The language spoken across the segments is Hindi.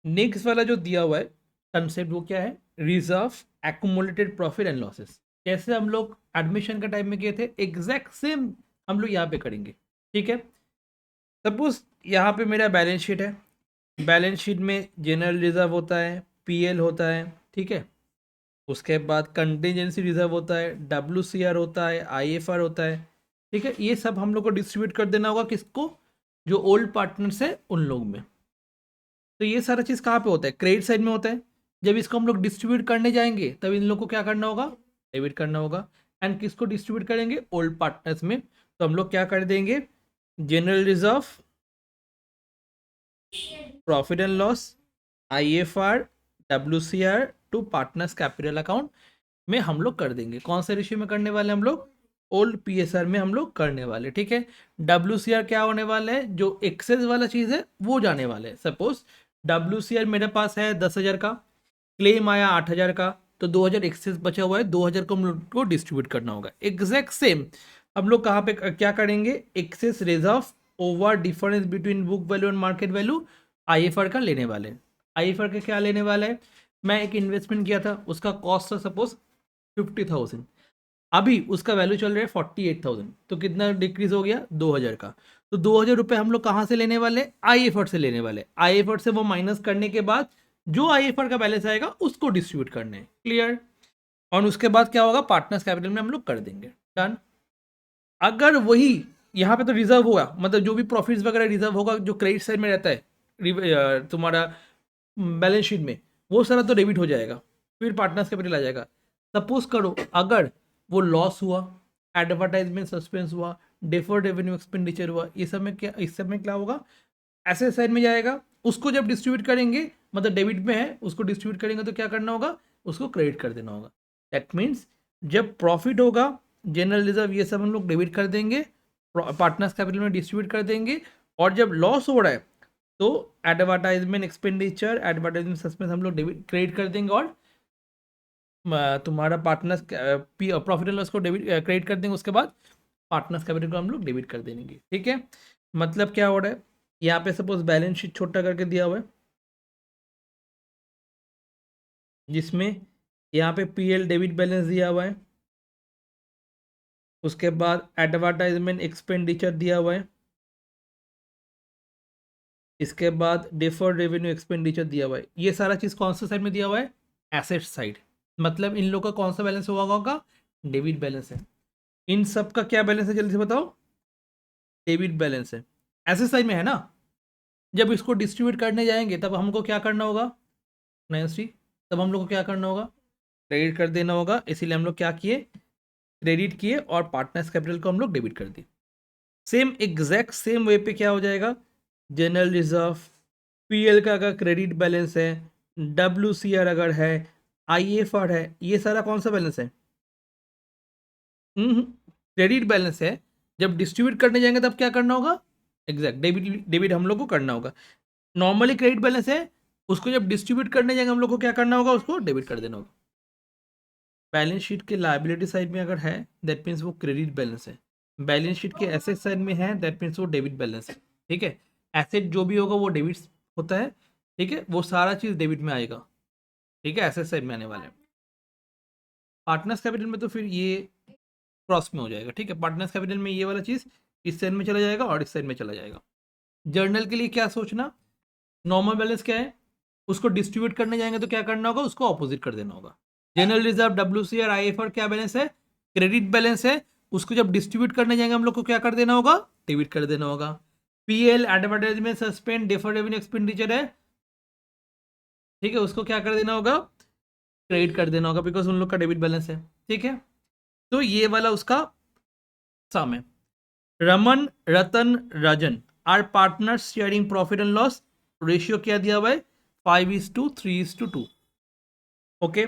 नेक्स्ट वाला जो दिया हुआ है कंसेप्ट वो क्या है, reserve accumulated profit and losses. जैसे हम लोग एडमिशन के टाइम में किए थे एग्जैक्ट सेम हम लोग यहाँ पे करेंगे। ठीक है, सपोज यहाँ पे मेरा बैलेंस शीट है, बैलेंस शीट में जनरल रिजर्व होता है, पीएल होता है, ठीक है। उसके बाद कंटिजेंसी रिजर्व होता है, डब्ल्यूसीआर होता है, आईएफआर होता है, ठीक है। ये सब हम लोग को डिस्ट्रीब्यूट कर देना होगा किसको, जो ओल्ड पार्टनर्स है उन लोग में। तो ये सारा चीज़ कहाँ पे होता है, क्रेडिट साइड में होता है। जब इसको हम लोग डिस्ट्रीब्यूट करने जाएंगे तब इन लोग को क्या करना होगा, डेबिट करना होगा। एंड किसको डिस्ट्रीब्यूट करेंगे, ओल्ड पार्टनर्स में। तो हम लोग क्या कर देंगे, general reserve, profit and loss, IFR, WCR to partners capital account में हम लोग कर देंगे। कौन से रेशियो में करने वाले हम लोग, ओल्ड पीएसआर में हम लोग करने वाले, ठीक है। डब्ल्यूसीआर क्या होने वाला है, जो एक्सेस वाला चीज़ है वो जाने वाले है। सपोज डब्ल्यूसीआर मेरे पास है 10,000 का, क्लेम आया 8,000 का, तो 2,000 एक्सेस बचा हुआ है, 2,000 को हम लोग को डिस्ट्रीब्यूट करना होगा। एग्जैक्ट सेम हम लोग कहाँ पे क्या करेंगे, excess reserve over difference between book value and market value, IFR का लेने वाले हैं। आईएफआर का क्या लेने वाला है, मैं एक इन्वेस्टमेंट किया था, उसका कॉस्ट था सपोज 50,000, अभी उसका वैल्यू चल रहा है 48,000, तो कितना डिक्रीज हो गया, 2,000 का। तो 2,000 रुपये हम लोग कहाँ से लेने वाले, आईएफआर से लेने वाले। आईएफआर से वो माइनस करने के बाद जो आईएफआर का बैलेंस आएगा उसको डिस्ट्रीब्यूट करने हैं, क्लियर। और उसके बाद क्या होगा, पार्टनर्स कैपिटल में हम लोग कर देंगे, डन। अगर वही यहाँ पे तो रिजर्व होगा, मतलब जो भी प्रॉफिट्स वगैरह रिजर्व होगा जो क्रेडिट साइड में रहता है तुम्हारा बैलेंस शीट में, वो सारा तो डेबिट हो जाएगा, फिर पार्टनर्स कैपिटल आ जाएगा। सपोज करो अगर वो लॉस हुआ, एडवर्टाइजमेंट सस्पेंस हुआ, डेफर्ड रेवेन्यू एक्सपेंडिचर हुआ, ये सब में क्या, इस सब में क्या होगा, एसेट साइड में जाएगा। उसको जब डिस्ट्रीब्यूट करेंगे, मतलब डेबिट में है उसको डिस्ट्रीब्यूट करेंगे तो क्या करना होगा, उसको क्रेडिट कर देना होगा। दैट मीन्स जब प्रॉफिट होगा, जनरल रिजर्व ये सब हम लोग डेबिट कर देंगे, पार्टनर्स कैपिटल में डिस्ट्रीब्यूट कर देंगे। और जब लॉस हो रहा है तो एडवर्टाइजमेंट एक्सपेंडिचर, एडवर्टाइजमेंट सस्पेंस हम लोग डेबिट क्रेडिट कर देंगे, और तुम्हारा पार्टनर्स प्रॉफिट एंड लॉस को डेबिट क्रेडिट कर देंगे। उसके बाद पार्टनर्स कैपिटल को हम लोग डेबिट कर देंगे, ठीक है। मतलब क्या हो रहा है, यहाँ पे सपोज बैलेंस शीट छोटा करके दिया हुआ है, जिसमें यहाँ पे पीएल डेबिट बैलेंस दिया हुआ है, उसके बाद एडवर्टाइजमेंट एक्सपेंडिचर दिया हुआ है, इसके बाद डिफर्ड रेवेन्यू एक्सपेंडिचर दिया हुआ है। ये सारा चीज़ कौन सा साइड में दिया हुआ है, एसेट साइड। मतलब इन लोग का कौन सा बैलेंस हुआ होगा, डेबिट बैलेंस है। इन सब का क्या बैलेंस है, जल्दी से बताओ, डेबिट बैलेंस है, एसेट साइड में है ना। जब इसको डिस्ट्रीब्यूट करने जाएंगे तब हमको क्या करना होगा, नयनश्री, तब हम लोग को क्या करना होगा, क्रेडिट कर देना होगा। इसीलिए हम लोग क्या किए, क्रेडिट किए और पार्टनर्स कैपिटल को हम लोग डेबिट कर दिए। सेम एग्जैक्ट सेम वे पे क्या हो जाएगा, जनरल रिजर्व, पीएल का अगर क्रेडिट बैलेंस है, डब्ल्यूसीआर अगर है, आईएफआर है, ये सारा कौन सा बैलेंस है, क्रेडिट बैलेंस है। जब डिस्ट्रीब्यूट करने जाएंगे तब क्या करना होगा, एग्जैक्ट डेबिट डेबिट हम लोग को करना होगा। नॉर्मली क्रेडिट बैलेंस है, उसको जब डिस्ट्रीब्यूट करने जाएंगे हम लोग को क्या करना होगा, उसको डेबिट कर देना होगा। बैलेंस शीट के लायबिलिटी साइड में अगर है दैट मीन्स वो क्रेडिट बैलेंस है, बैलेंस शीट के एसेट साइड में है दैट मीन्स वो डेबिट बैलेंस है, ठीक है। एसेट जो भी होगा वो डेबिट होता है, ठीक है, वो सारा चीज़ डेबिट में आएगा, ठीक है, एसेट साइड में आने वाले हैं। पार्टनर्स कैपिटल में तो फिर ये क्रॉस में हो जाएगा, ठीक है। पार्टनर्स कैपिटल में ये वाला चीज़ इस साइड में चला जाएगा और इस साइड में चला जाएगा। जर्नल के लिए क्या सोचना, नॉर्मल बैलेंस क्या है, उसको डिस्ट्रीब्यूट करने जाएंगे तो क्या करना होगा, उसको ऑपोजिट कर देना होगा। जनरल रिजर्व, डब्ल्यूसीआर, आईएफआर क्या बैलेंस है, क्रेडिट बैलेंस है। उसको जब डिस्ट्रीब्यूट करने जाएंगे हम लोग को क्या कर देना होगा, डेबिट कर देना होगा। PL advertisement suspend deferred revenue expenditure है, ठीक है, उसको क्या कर देना होगा, क्रेडिट कर देना होगा, बिकॉज उन लोग का डेबिट बैलेंस है, ठीक है। तो ये वाला उसका सम है। Raman, Ratan, Rajan are partners sharing profit and loss, ratio क्या दिया हुआ है, 5:3:2, okay.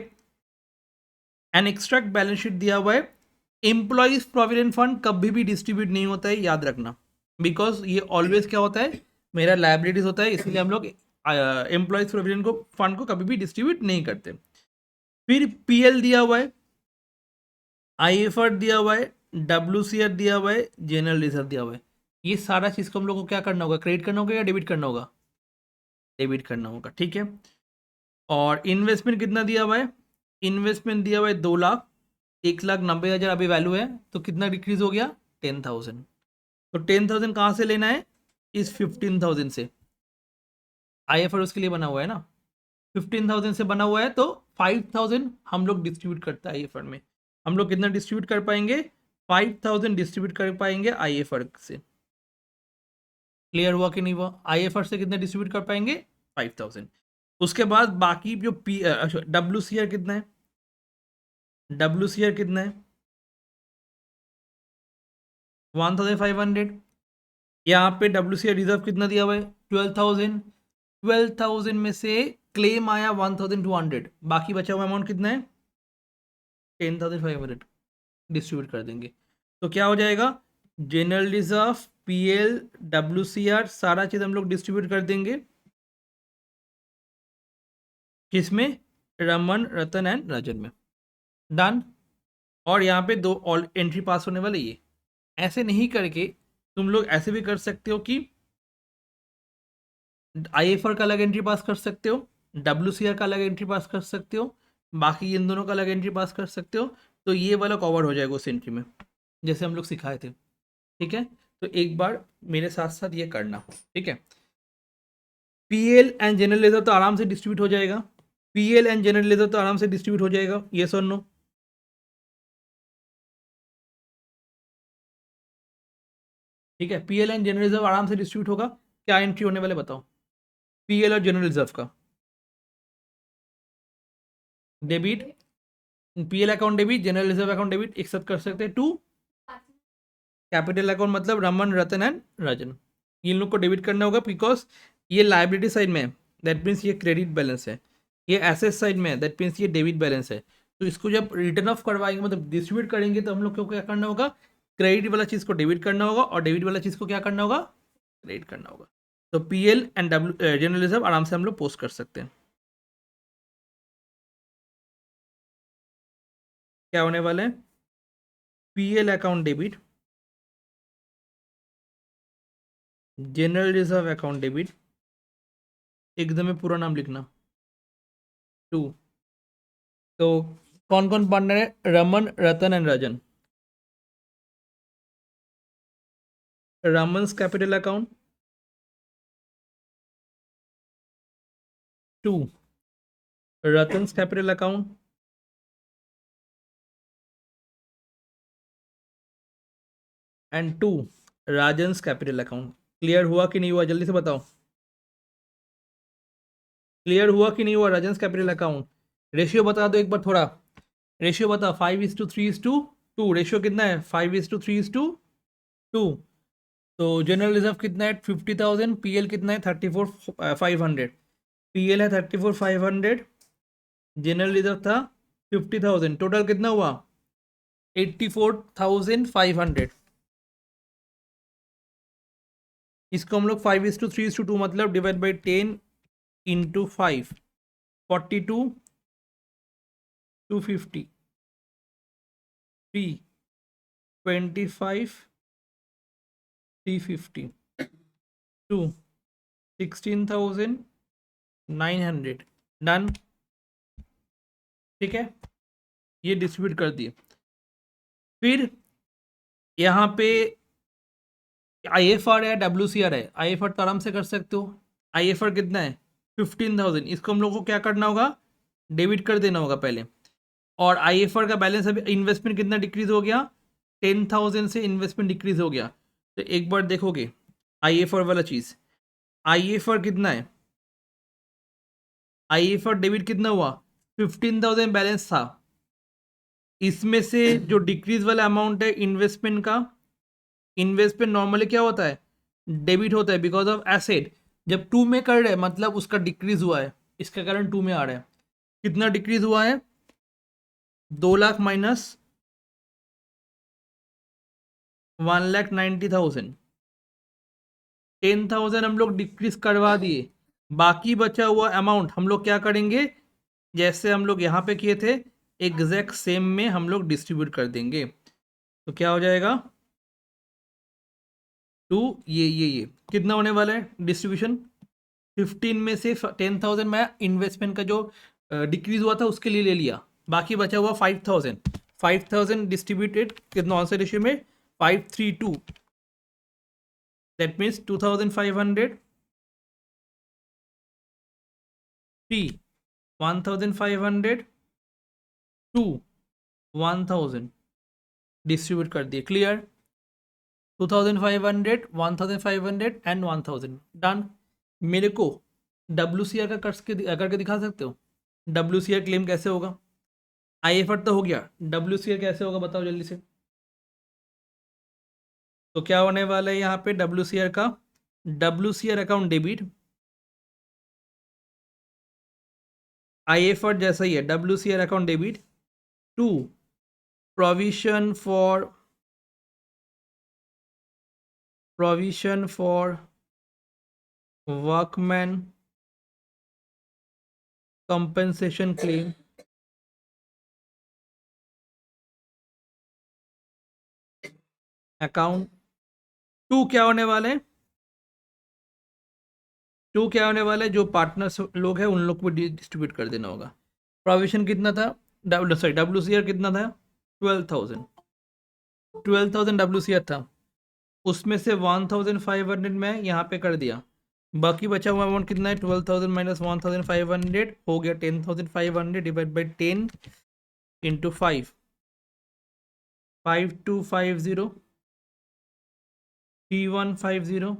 An extract balance sheet दिया हुआ है। एम्प्लॉइज प्रोविडेंट फंड कभी भी डिस्ट्रीब्यूट नहीं होता है, याद रखना, बिकॉज ये ऑलवेज क्या होता है, मेरा लाइबिलिटीज होता है, इसलिए हम लोग एम्प्लॉइज प्रोविडेंट को फंड को कभी भी डिस्ट्रीब्यूट नहीं करते। फिर पीएल दिया हुआ है, आईएफआर दिया हुआ है, डब्ल्यूसीआर दिया हुआ है, जनरल रिजर्व दिया हुआ है। ये सारा चीज़ को हम लोग को क्या करना होगा, क्रेडिट करना होगा या डेबिट करना होगा, डेबिट करना होगा, ठीक है। और इन्वेस्टमेंट कितना दिया हुआ है? इन्वेस्टमेंट दिया हुआ है 2 लाख, 1,90,000 अभी वैल्यू है, तो कितना डिक्रीज हो गया? 10,000। तो 10,000 कहाँ से लेना है? इस 15,000 से। IFR उसके लिए बना हुआ है ना, 15,000 से बना हुआ है, तो 5,000 हम लोग डिस्ट्रीब्यूट करते हैं IFR में। हम लोग कितना डिस्ट्रीब्यूट कर पाएंगे? 5,000 डिस्ट्रीब्यूट कर पाएंगे IFR से। क्लियर हुआ कि नहीं हुआ? IFR से कितना डिस्ट्रीब्यूट कर पाएंगे? 5,000। उसके बाद बाकी जो WCR कितना है? WCR कितना है? 1,500। यहाँ पे WCR रिजर्व कितना दिया हुआ है? 12,000। 12,000 में से क्लेम आया 1,200, बाकी बचा हुआ अमाउंट कितना है? 10,500 डिस्ट्रीब्यूट कर देंगे। तो क्या हो जाएगा? जनरल रिजर्व, PL, WCR सारा चीज हम लोग डिस्ट्रीब्यूट कर देंगे किसमें? रमन, रतन एंड राजन में। डन। और यहाँ पे दो ऑल एंट्री पास होने वाले ये। ऐसे नहीं करके तुम लोग ऐसे भी कर सकते हो कि IFR का अलग एंट्री पास कर सकते हो, WCR का अलग एंट्री पास कर सकते हो, बाकी इन दोनों का अलग एंट्री पास कर सकते हो। तो ये वाला कवर हो जाएगा उस एंट्री में, जैसे हम लोग सिखाए थे, ठीक है। तो एक बार मेरे साथ साथ ये करना, ठीक है। PL एंड जनरल लेजर तो आराम से डिस्ट्रीब्यूट हो जाएगा, PL एंड जनरल लेजर तो आराम से डिस्ट्रीब्यूट हो जाएगा, ये और नो? ठीक है, PL एंड जनरल रिजर्व आराम से डिस्ट्रीब्यूट होगा। क्या एंट्री होने वाले बताओ? PL और जनरल रिजर्व का debit, PL account debit, general reserve account debit एक साथ कर सकते हैं टू कैपिटल अकाउंट, मतलब रमन, रतन एंड राजन। इन लोग को डेबिट करना होगा बिकॉज ये लाइबिलिटी साइड में है, दैट मीन्स ये क्रेडिट बैलेंस है। ये एसेट साइड में है, दैट मीन्स ये डेबिट बैलेंस है। तो इसको जब रिटर्न ऑफ करवाएंगे, मतलब डिस्ट्रीब्यूट करेंगे, तो हम लोग को क्या करना होगा? क्रेडिट वाला चीज़ को डेबिट करना होगा और डेबिट वाला चीज़ को क्या करना होगा? क्रेडिट करना होगा। तो PL एंड जनरल रिजर्व आराम से हम लोग पोस्ट कर सकते हैं। क्या होने वाले हैं? PL account debit, general reserve account debit, एकदम में पूरा नाम लिखना, टू। तो कौन कौन पार्टनर है? Raman, Ratan and Rajan. Raman's capital account, to Ratan's capital account, and to Rajan's capital account. Clear हुआ कि नहीं हुआ? जल्दी से बताओ, क्लियर हुआ कि नहीं हुआ? राजन्स कैपिटल अकाउंट रेशियो बता दो एक बार थोड़ा, रेशियो बताओ। 5:3:2, रेशियो कितना है? 5:3:2। तो जनरल रिजर्व कितना है? 50,000। PL कितना है? 34,500। PL है 34,500, जनरल रिजर्व था 50,000, टोटल कितना हुआ? 84,500। इसको हम लोग 5:3:2 मतलब डिवाइड बाई 10 इंटू 5, 42, 250, 3, 25, 350, 2, 16,900। डन, ठीक है। ये डिस्ट्रीब्यूट कर दिए। फिर यहाँ पे IFR है, WCR है। IFR तो आराम से कर सकते हो। IFR कितना है? 15,000। इसको हम लोग को क्या करना होगा? डेबिट कर देना होगा पहले। और IFR का बैलेंस अभी, इन्वेस्टमेंट कितना डिक्रीज हो गया? 10,000 से इन्वेस्टमेंट डिक्रीज हो गया। तो एक बार देखोगे IFR वाला चीज, IFR कितना है? IFR डेबिट कितना हुआ? 15,000 बैलेंस था। इसमें से जो डिक्रीज वाला अमाउंट है इन्वेस्टमेंट का, इन्वेस्टमेंट नॉर्मली क्या होता है? डेबिट होता है बिकॉज ऑफ एसेट। जब टू में कर रहे हैं मतलब उसका डिक्रीज हुआ है, इसके कारण टू में आ रहा है। कितना डिक्रीज हुआ है? 2 लाख माइनस 1,90,000, 10,000 हम लोग डिक्रीज करवा दिए। बाकी बचा हुआ अमाउंट हम लोग क्या करेंगे? जैसे हम लोग यहाँ पे किए थे, एग्जैक्ट सेम में हम लोग डिस्ट्रीब्यूट कर देंगे। तो क्या हो जाएगा? टू, ये कितना होने वाला है डिस्ट्रीब्यूशन? 15 में से 10,000 मैं इन्वेस्टमेंट का जो डिक्रीज हुआ था उसके लिए ले लिया, बाकी बचा हुआ 5,000। 5,000 डिस्ट्रीब्यूटेड कितना आंसर रेशियो में 532, दैट मीन्स 2,500 3 1,500 2 1,000 डिस्ट्रीब्यूट कर दिए। क्लियर? 2,500 1,500 and 1,000 done. मेरे को WCR का करके दिखा सकते हो? WCR क्लेम कैसे होगा? IFR तो हो गया, WCR कैसे होगा बताओ जल्दी से। तो क्या होने वाला है यहाँ पे WCR का? WCR अकाउंट डेबिट, IFR जैसा ही है, WCR account debit to provision for workman compensation claim account to क्या होने वाले हैं? टू क्या होने वाला है? जो पार्टनर्स लोग हैं उन लोग को डिस्ट्रीब्यूट कर देना होगा। प्रोविजन कितना था? WCR कितना था? 12,000। 12,000 WCR था, उसमें से 1,500 मैं यहाँ पे कर दिया, बाकी बचा हुआ अमाउंट कितना है? 12,000 माइनस 1,500 हो गया 10,500 डिवाइड बाई 10 इंटू 5, 5250 3150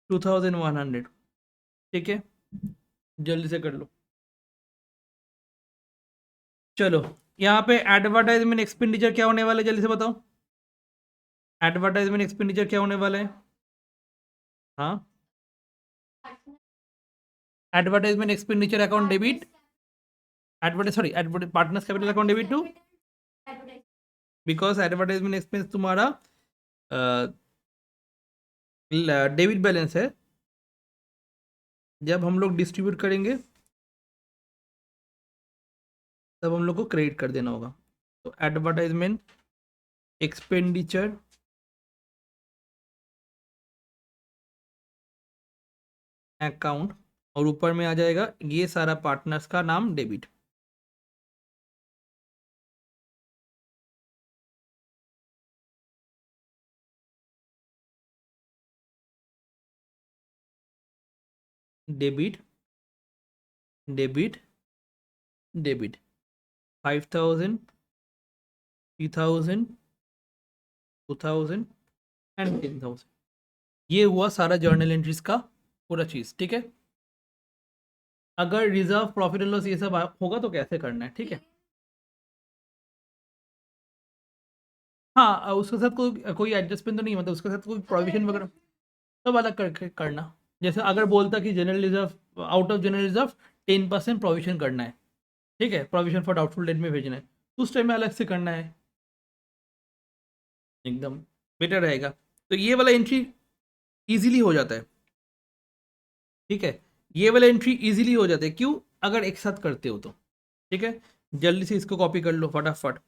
2,100। ठीक है, जल्दी से कर लो। चलो यहाँ पे एडवर्टाइजमेंट एक्सपेंडिचर क्या होने वाला है जल्दी से बताओ। एडवर्टाइजमेंट एक्सपेंडिचर क्या होने वाला है? हाँ, advertisement expenditure account debit, advertise partners capital account debit to, because advertisement expense तुम्हारा डेबिट बैलेंस है, जब हम लोग डिस्ट्रीब्यूट करेंगे तब हम लोग को क्रेडिट कर देना होगा। तो एडवर्टाइजमेंट एक्सपेंडिचर अकाउंट और ऊपर में आ जाएगा ये सारा पार्टनर्स का नाम debit. Debit debit debit 5,000 3,000 2,000 and 10,000। ये हुआ सारा जर्नल एंट्रीज का पूरा चीज़। ठीक है, अगर रिजर्व प्रॉफिट एंड लॉस ये सब होगा तो कैसे करना है? ठीक है, हाँ उसके साथ कोई एडजस्टमेंट तो नहीं, मतलब उसके साथ कोई प्रोविजन वगैरह सब अलग करके करना। जैसे अगर बोलता कि general reserve, out of general reserve 10% provision करना है, ठीक है, प्रोविजन फॉर डाउटफुल डेट में भेजना है, तो उस टाइम में अलग से करना है, एकदम बेटर रहेगा। तो ये वाला एंट्री इजीली हो जाता है। ठीक है, ये वाला एंट्री इजीली हो जाता है, क्यों? अगर एक साथ करते हो तो। ठीक है, जल्दी से इसको कॉपी कर लो फटाफट।